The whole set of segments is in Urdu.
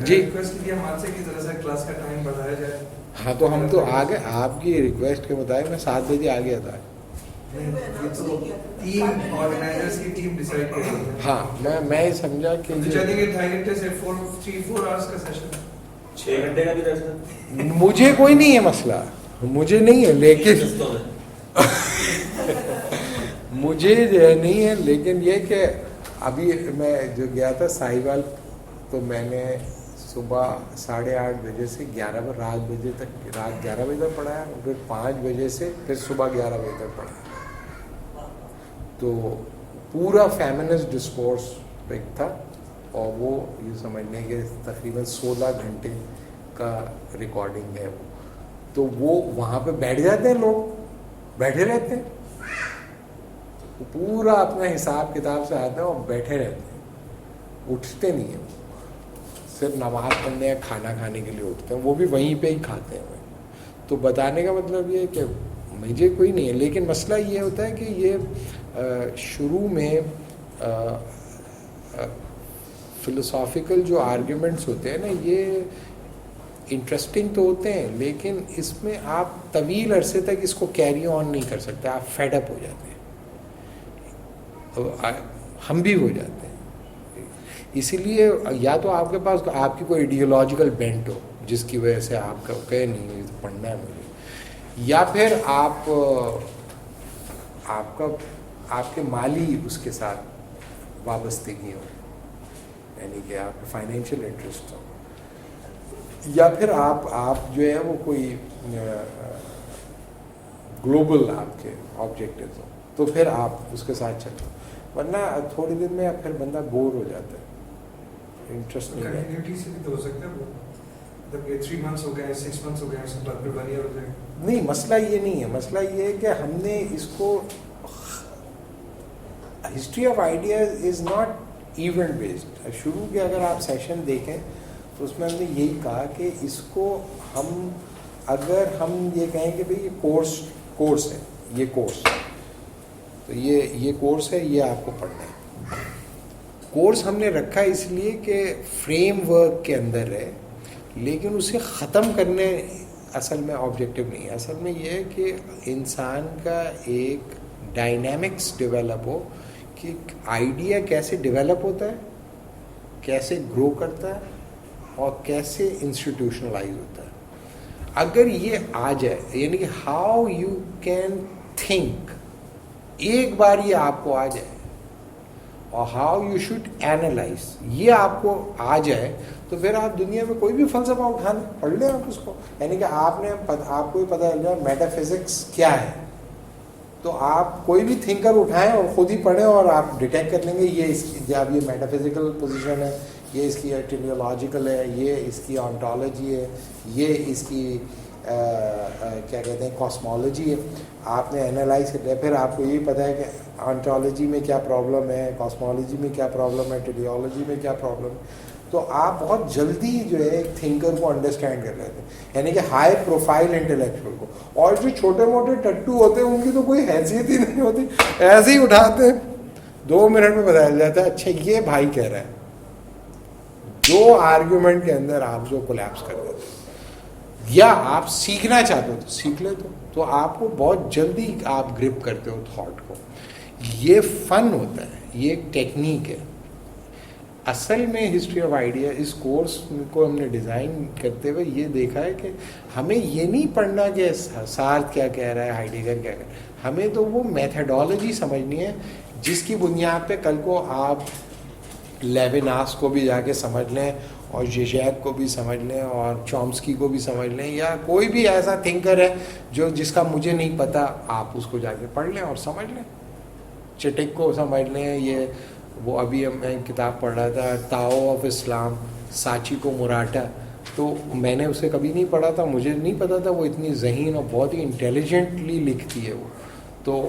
جی ہاں تو ہم تو آ گئے آپ کی ریکویسٹ کے مطابق. میں 7 بجے آ گیا تھا. ہاں میں یہ سمجھا کہ 6 گھنٹے کا بھی درس مجھے کوئی نہیں ہے مسئلہ, مجھے نہیں ہے, لیکن مجھے نہیں ہے, لیکن یہ کہ ابھی میں جو گیا تھا ساہیوال, تو میں نے صبح 8:30 بجے سے 11 رات 11 بجے تک پڑھایا, پھر 5 بجے سے پھر صبح 11 بجے تک پڑھایا. تو پورا فیمنسٹ ڈسکورس پہ تھا, اور وہ یہ سمجھ لیں کہ تقریباً 16 گھنٹے کا ریکارڈنگ ہے. تو وہ وہاں پہ بیٹھ جاتے ہیں, لوگ بیٹھے رہتے ہیں, وہ پورا اپنا حساب کتاب سے آتے ہیں اور بیٹھے رہتے ہیں, اٹھتے نہیں ہیں. صرف نماز پڑھنے یا کھانا کھانے کے لیے اٹھتے ہیں, وہ بھی وہیں پہ ہی کھاتے ہیں. تو بتانے کا مطلب یہ ہے کہ مجھے کوئی نہیں ہے, لیکن مسئلہ یہ ہوتا ہے کہ یہ شروع میں فلسافیکل جو آرگیومنٹس ہوتے ہیں نا, یہ انٹرسٹنگ تو ہوتے ہیں, لیکن اس میں آپ طویل عرصے تک اس کو کیری آن نہیں کر سکتے, آپ فیڈ اپ ہو جاتے ہیں. ہم بھی ہو جاتے ہیں. اسی لیے یا تو آپ کے پاس آپ کی کوئی ایڈیولوجیکل بینٹ ہو جس کی وجہ سے آپ کا کہے نہیں پڑھنا ہے مجھے, یا پھر آپ کے مالی اس کے ساتھ وابستگی ہو, یعنی کہ آپ کے فائنینشیل انٹرسٹ ہو, یا پھر آپ جو ہے وہ کوئی گلوبل آپ کے آبجیکٹیوز ہوں, تو پھر آپ اس کے ساتھ چلو. ورنہ تھوڑی دن میں پھر بندہ بور ہو جاتا ہے, انٹرسٹ نہیں ہے. نہیں, مسئلہ یہ نہیں ہے. مسئلہ یہ ہے کہ ہم نے اس کو, history of ideas is not event based. شروع کے اگر آپ سیشن دیکھیں تو اس میں ہم نے یہی کہا کہ اس کو اگر ہم یہ کہیں کہ بھئی یہ کورس ہے, یہ کورس تو یہ کورس ہے, یہ آپ کو پڑھنا ہے. کورس ہم نے رکھا اس لیے کہ فریم ورک کے اندر ہے, لیکن اسے ختم کرنے اصل میں آبجیکٹیو نہیں ہے. اصل میں یہ ہے کہ انسان کا ایک ڈائنامکس ڈیولپ ہو کہ آئیڈیا کیسے ڈیولپ ہوتا ہے, کیسے گرو کرتا ہے, اور کیسے انسٹیٹیوشنلائز ہوتا ہے. اگر یہ آ جائے, یعنی کہ ہاؤ یو کین تھنک, ایک بار یہ آپ کو آ جائے, اور ہاؤ یو شوڈ اینالائز, یہ آپ کو آ جائے, تو پھر آپ دنیا میں کوئی بھی فلسفہ اٹھا لیں, پڑھ لیں آپ اس کو. یعنی کہ آپ کو ہی پتہ چل جائے میٹا فزکس کیا ہے, تو آپ کوئی بھی تھنکر اٹھائیں اور خود ہی پڑھیں, اور آپ ڈیٹیکٹ کر لیں گے یہ اس کی, جب یہ میٹا فزیکل پوزیشن ہے, یہ اس کی ٹیلیولوجیکل ہے, یہ اس کی آنٹالوجی ہے, یہ اس کی کیا کہتے ہیں کاسمولوجی ہے. آپ نے انالائز کر لیا, پھر آپ کو یہ پتہ ہے کہ آنٹالوجی میں کیا پرابلم ہے, کاسمولوجی میں کیا پرابلم ہے, ٹیلیولوجی میں کیا پرابلم ہے. تو آپ بہت جلدی جو ہے ایک تھنکر کو انڈرسٹینڈ کر لیتے ہیں, یعنی کہ ہائی پروفائل انٹلیکچوئل کو. اور جو چھوٹے موٹے ٹٹو ہوتے ہیں ان کی تو کوئی حیثیت ہی نہیں ہوتی, ایسے ہی اٹھاتے ہیں, 2 منٹ میں بتایا جاتا ہے اچھا یہ بھائی کہہ رہا ہے. جو آرگیومنٹ کے اندر آپ جو کولیپس کر دیتے ہیں, یا آپ سیکھنا چاہتے ہو تو سیکھ لے, تو آپ کو بہت جلدی آپ گرپ کرتے ہو تھاٹ کو. یہ فن ہوتا ہے, یہ ایک ٹیکنیک ہے. اصل میں ہسٹری آف آئیڈیا اس کورس کو ہم نے ڈیزائن کرتے ہوئے یہ دیکھا ہے کہ ہمیں یہ نہیں پڑھنا کہ سارتھ کیا کہہ رہا ہے, ہائیڈگر کیا کہہ رہا ہے. ہمیں تو وہ میتھڈالوجی سمجھنی ہے جس کی بنیاد پہ کل کو آپ لیویناس کو بھی جا کے سمجھ لیں, اور ژیژیک کو بھی سمجھ لیں, اور چومسکی کو بھی سمجھ لیں, یا کوئی بھی ایسا تھنکر ہے جس کا مجھے نہیں پتہ, آپ اس کو جا کے پڑھ لیں اور سمجھ لیں. چٹک کو سمجھ لیں. یہ وہ ابھی میں کتاب پڑھ رہا تھا تاؤ آف اسلام, ساچی کو مراٹا, تو میں نے اسے کبھی نہیں پڑھا تھا, مجھے نہیں پتا تھا وہ اتنی ذہین اور بہت ہی انٹیلیجنٹلی لکھتی ہے وہ. تو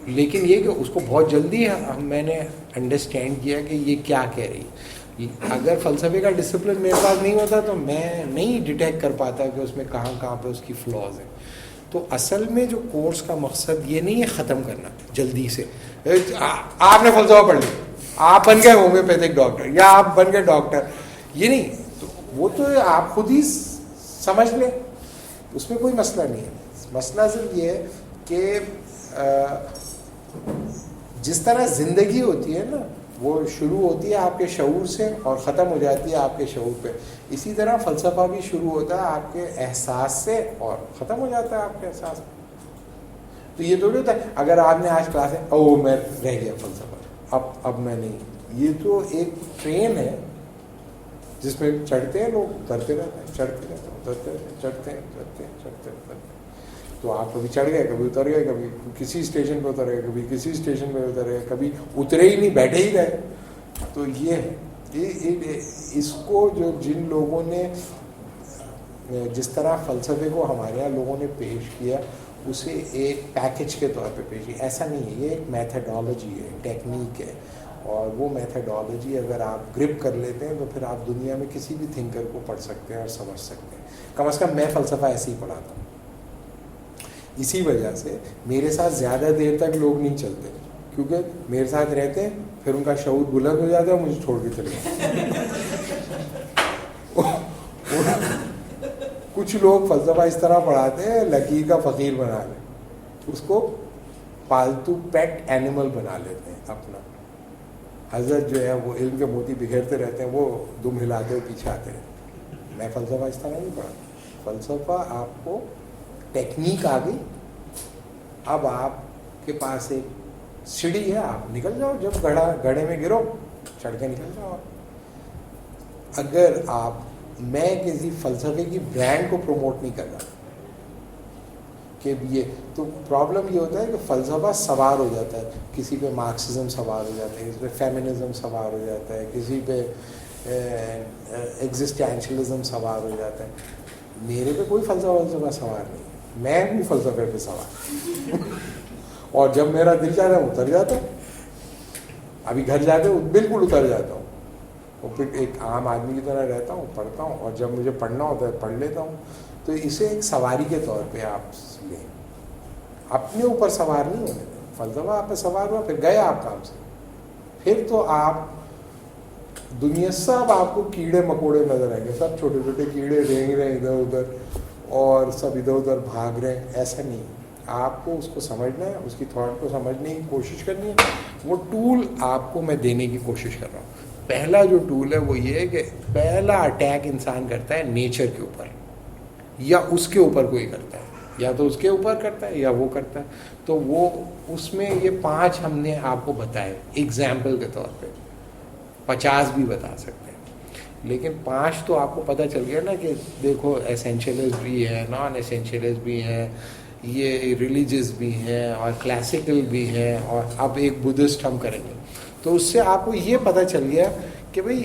لیکن یہ کہ اس کو بہت جلدی میں نے انڈرسٹینڈ کیا کہ یہ کیا کہہ رہی ہے. اگر فلسفے کا ڈسپلن میرے پاس نہیں ہوتا تو میں نہیں ڈیٹیکٹ کر پاتا کہ اس میں کہاں پہ اس کی فلاز ہیں. تو اصل میں جو کورس کا مقصد یہ نہیں ہے ختم کرنا جلدی سے. آپ نے فلسفہ پڑھ لیا, آپ بن گئے ہومیوپیتھک ڈاکٹر, یا آپ بن گئے ڈاکٹر, یہ نہیں تو وہ تو آپ خود ہی سمجھ لیں, اس میں کوئی مسئلہ نہیں ہے. مسئلہ صرف یہ ہے کہ جس طرح زندگی ہوتی ہے نا, وہ شروع ہوتی ہے آپ کے شعور سے اور ختم ہو جاتی ہے آپ کے شعور پہ, اسی طرح فلسفہ بھی شروع ہوتا ہے آپ کے احساس سے اور ختم ہو جاتا ہے آپ کے احساس پہ. تو یہ تھوڑی ہوتا ہے اگر آپ نے آج کلاس ہے میں رہ گیا فلسفہ, اب میں نہیں. یہ تو ایک ٹرین ہے جس میں چڑھتے ہیں لوگ, اترتے رہتے ہیں, چڑھتے رہتے ہیں, اترتے رہتے ہیں, چڑھتے ہیں, اترتے ہیں, چڑھتے اترتے ہیں. تو آپ کبھی چڑھ گئے, کبھی اتر گئے, کبھی کسی اسٹیشن پہ اتر گئے, کبھی کسی اسٹیشن پہ اتر گئے, کبھی اترے ہی نہیں, بیٹھے ہی رہے. تو یہ ہے اس کو جو جن لوگوں نے جس طرح فلسفے کو ہمارے یہاں لوگوں نے پیش کیا اسے ایک پیکج کے طور پہ پیش کیا, ایسا نہیں ہے. یہ ایک میتھڈالوجی ہے, ٹیکنیک ہے, اور وہ میتھڈالوجی اگر آپ گرپ کر لیتے ہیں تو پھر آپ دنیا میں کسی بھی تھنکر کو پڑھ سکتے ہیں اور سمجھ سکتے ہیں. کم از کم میں فلسفہ ایسے ہی پڑھاتا ہوں. اسی وجہ سے میرے ساتھ زیادہ دیر تک لوگ نہیں چلتے, کیونکہ میرے ساتھ رہتے ہیں, پھر ان کا شعور بلند ہو جاتا ہے, مجھے چھوڑ کے چلے جاتے. کچھ لوگ فلسفہ اس طرح پڑھاتے ہیں لکیر کا فقیر بنا لیں, اس کو پالتو پیٹ اینیمل بنا لیتے ہیں اپنا. حضرت جو ہے وہ علم کے موتی بکھیرتے رہتے ہیں, وہ دم ہلاتے ہوئے پیچھے آتے ہیں. میں فلسفہ اس طرح نہیں پڑھاتا. فلسفہ آپ کو ٹیکنیک آ گئی, اب آپ کے پاس ایک سیڑھی ہے, آپ نکل جاؤ, جب گڑھے میں گرو چڑھ کے نکل جاؤ. اگر آپ, میں کسی فلسفے کی برانڈ کو پروموٹ نہیں کر رہا کہ یہ تو پرابلم یہ ہوتا ہے کہ فلسفہ سوار ہو جاتا ہے, کسی پہ مارکسزم سوار ہو جاتا ہے, کسی پہ فیمنزم سوار ہو جاتا ہے, کسی پہ ایگزسٹینشلزم سوار ہو جاتا ہے. میرے پہ کوئی فلسفہ سوار نہیں, میں ہوں فلسفے پہ سوار. اور جب میرا دل چاہتا ہے اتر جاتا ہوں, ابھی گھر جا کے بالکل اتر جاتا ہوں, اور پھر ایک عام آدمی کی طرح رہتا ہوں, پڑھتا ہوں, اور جب مجھے پڑھنا ہوتا ہے پڑھ لیتا ہوں. تو اسے ایک سواری کے طور پہ آپ لیں, اپنے اوپر سوار نہیں ہونے دیں. فلسفہ آپ پہ سوار ہوا, پھر گئے آپ کام سے, پھر تو آپ دنیا سب آپ کو کیڑے مکوڑے نظر آئیں گے, سب چھوٹے چھوٹے کیڑے رینگ رہے ہیں ادھر ادھر, اور سب ادھر ادھر بھاگ رہے ہیں. ایسا نہیں, آپ کو اس کو سمجھنا ہے, اس کی تھاٹ کو سمجھنے کی کوشش کرنی ہے. وہ ٹول آپ کو میں دینے کی کوشش کر رہا ہوں. پہلا جو ٹول ہے وہ یہ ہے کہ پہلا اٹیک انسان کرتا ہے نیچر کے اوپر, یا اس کے اوپر کوئی کرتا ہے, یا تو اس کے اوپر کرتا ہے یا وہ کرتا ہے. تو وہ اس میں یہ 5 ہم نے آپ کو بتائے ایگزامپل کے طور پہ, 50 بھی بتا سکتے ہیں, لیکن 5 تو آپ کو پتہ چل گیا نا کہ دیکھو ایسینشلسٹ بھی ہیں, نان ایسینشلسٹ بھی ہیں, یہ ریلیجیس بھی ہیں, اور کلاسیکل بھی ہیں, اور اب ایک بدھسٹ ہم کریں گے. تو اس سے آپ کو یہ پتہ چل گیا کہ بھئی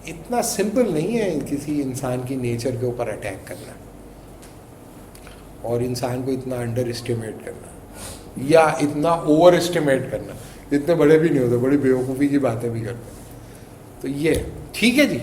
اتنا سمپل نہیں ہے کسی انسان کی نیچر کے اوپر اٹیک کرنا, اور انسان کو اتنا انڈر اسٹیمیٹ کرنا یا اتنا اوور اسٹیمیٹ کرنا. اتنے بڑے بھی نہیں ہوتے, بڑی بیوقوفی کی باتیں بھی کرتے ہیں. تو یہ ٹھیک ہے جی.